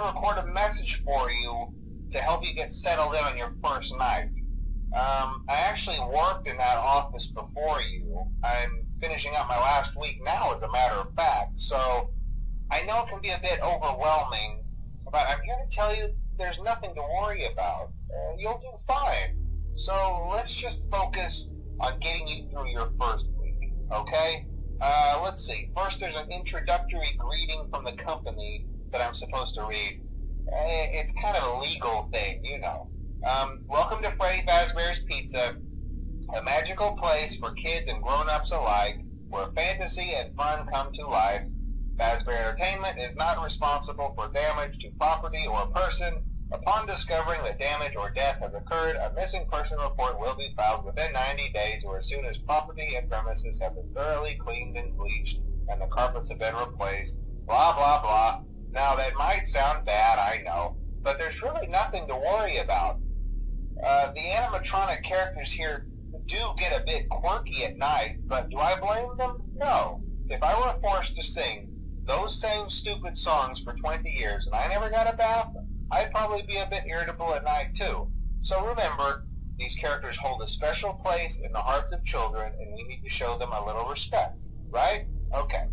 Record a message for you to help you get settled in on your first night. I actually worked in that office before you. I'm finishing up my last week now, as a matter of fact, so I know it can be a bit overwhelming, but I'm here to tell you there's nothing to worry about. You'll do fine. So let's just focus on getting you through your first week, okay? Let's see. First, there's an introductory greeting from the company that I'm supposed to read. It's kind of a legal thing, you know. Welcome to Freddy Fazbear's Pizza, a magical place for kids and grown-ups alike, where fantasy and fun come to life. Fazbear Entertainment is not responsible for damage to property or person. Upon discovering that damage or death has occurred, a missing person report will be filed within 90 days or as soon as property and premises have been thoroughly cleaned and bleached and the carpets have been replaced. Blah, blah, blah. Now, that might sound bad, I know, but there's really nothing to worry about. The animatronic characters here do get a bit quirky at night, but do I blame them? No. If I were forced to sing those same stupid songs for 20 years and I never got a bath, I'd probably be a bit irritable at night too. So remember, these characters hold a special place in the hearts of children and we need to show them a little respect, right? Okay.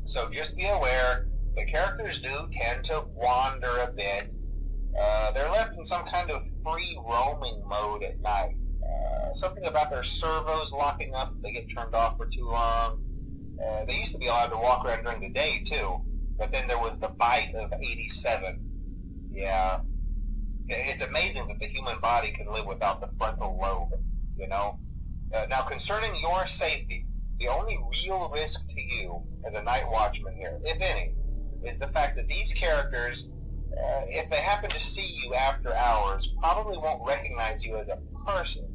So just be aware, the characters do tend to wander a bit. They're left in some kind of free roaming mode at night. Something about their servos locking up if they get turned off for too long. They used to be allowed to walk around during the day too, but then there was the bite of 87. Yeah. It's amazing that the human body can live without the frontal lobe, you know? Now, concerning your safety, the only real risk to you as a night watchman here, if any, is the fact that these characters, if they happen to see you after hours, probably won't recognize you as a person.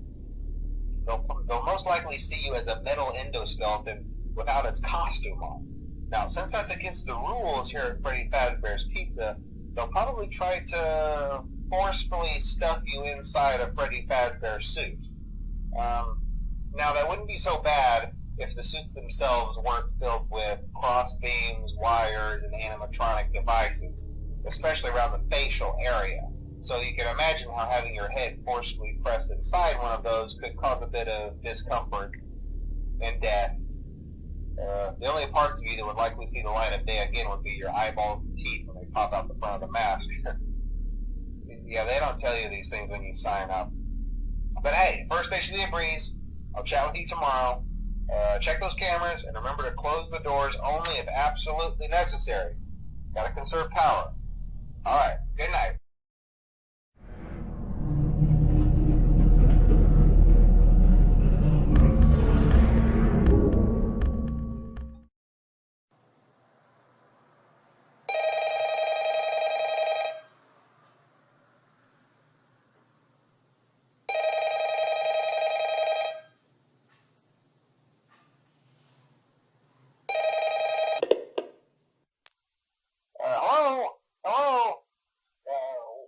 They'll most likely see you as a metal endoskeleton without its costume on. Now, since that's against the rules here at Freddy Fazbear's Pizza, they'll probably try to forcefully stuff you inside a Freddy Fazbear suit. Now, that wouldn't be so bad if the suits themselves weren't filled with cross beams, wires, and animatronic devices, especially around the facial area. So you can imagine how having your head forcefully pressed inside one of those could cause a bit of discomfort and death. The only parts of you that would likely see the light of day again would be your eyeballs and teeth when they pop out the front of the mask. Yeah, they don't tell you these things when you sign up. But hey, first station of the breeze. I'll chat with you tomorrow. Check those cameras, and remember to close the doors only if absolutely necessary. Gotta conserve power. Alright, good night.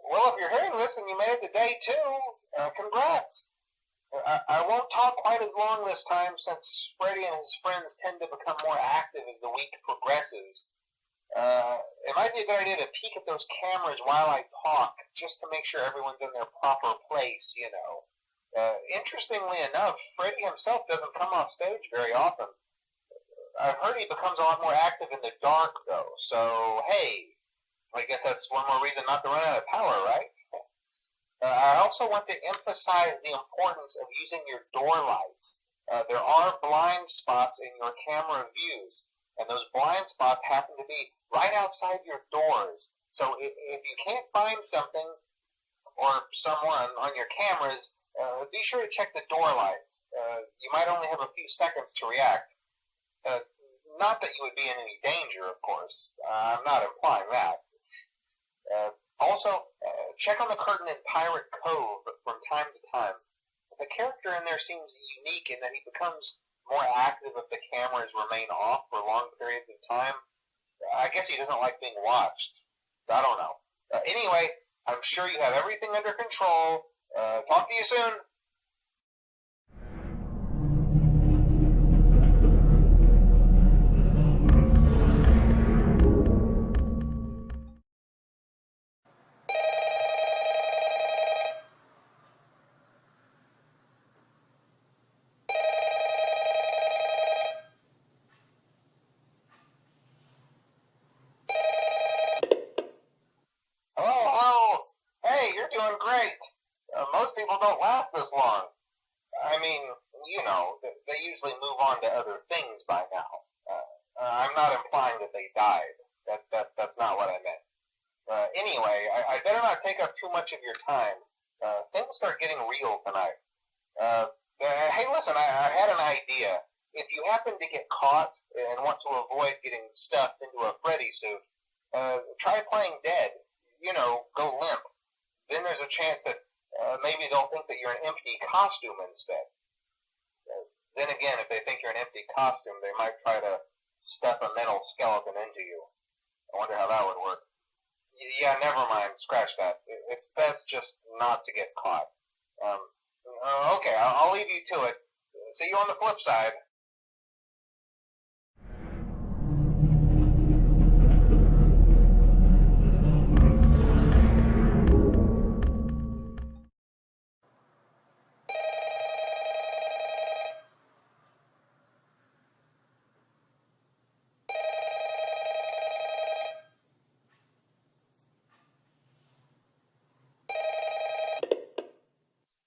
Well, if you're hearing this and you made it to day 2, congrats. I won't talk quite as long this time since Freddy and his friends tend to become more active as the week progresses. It might be a good idea to peek at those cameras while I talk, just to make sure everyone's in their proper place, you know. Interestingly enough, Freddy himself doesn't come off stage very often. I've heard he becomes a lot more active in the dark, though, so hey, I guess that's one more reason not to run out of power, right? I also want to emphasize the importance of using your door lights. There are blind spots in your camera views, and those blind spots happen to be right outside your doors. So if you can't find something or someone on your cameras, be sure to check the door lights. You might only have a few seconds to react. Not that you would be in any danger, of course. I'm not implying that. Also, check on the curtain in Pirate Cove from time to time. in there seems unique in that he becomes more active if the cameras remain off for long periods of time. I guess he doesn't like being watched. I don't know. Anyway, I'm sure you have everything under control. Talk to you soon. Hello. Hey, you're doing great. Most people don't last this long. I mean, they usually move on to other things by now. I'm not implying that they died. That's not what I meant. Anyway, I better not take up too much of your time. Things start getting real tonight. Hey, listen, I had an idea. If you happen to get caught and want to avoid getting stuffed into a Freddy suit, try playing dead. Go limp. Then there's a chance that maybe they'll think that you're an empty costume instead. Then again, if they think you're an empty costume, they might try to stuff a metal skeleton into you. I wonder how that would work. Yeah, never mind. Scratch that. It's best just not to get caught. Okay, I'll leave you to it. See you on the flip side.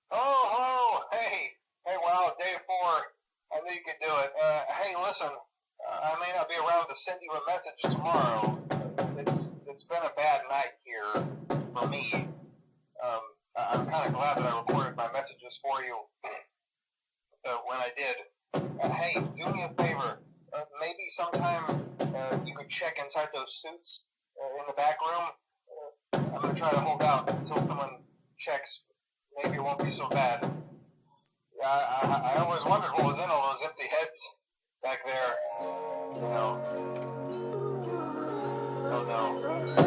Oh, hey, wow, day 4. I knew you could do it. Hey, listen, I may not be around to send you a message tomorrow. It's been a bad night here for me. I'm kind of glad that I recorded my messages for you when I did. Hey, do me a favor. Maybe sometime you could check inside those suits in the back room. I'm going to try to hold out until someone checks. Maybe it won't be so bad. I always wondered what was in all those empty heads back there. Oh no.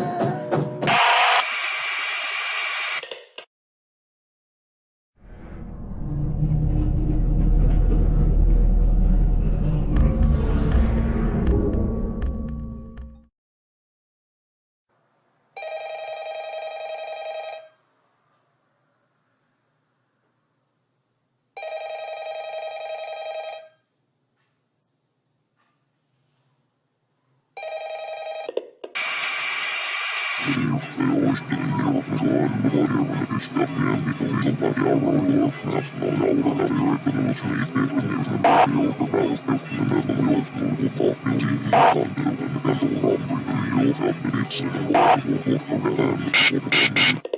Thank you.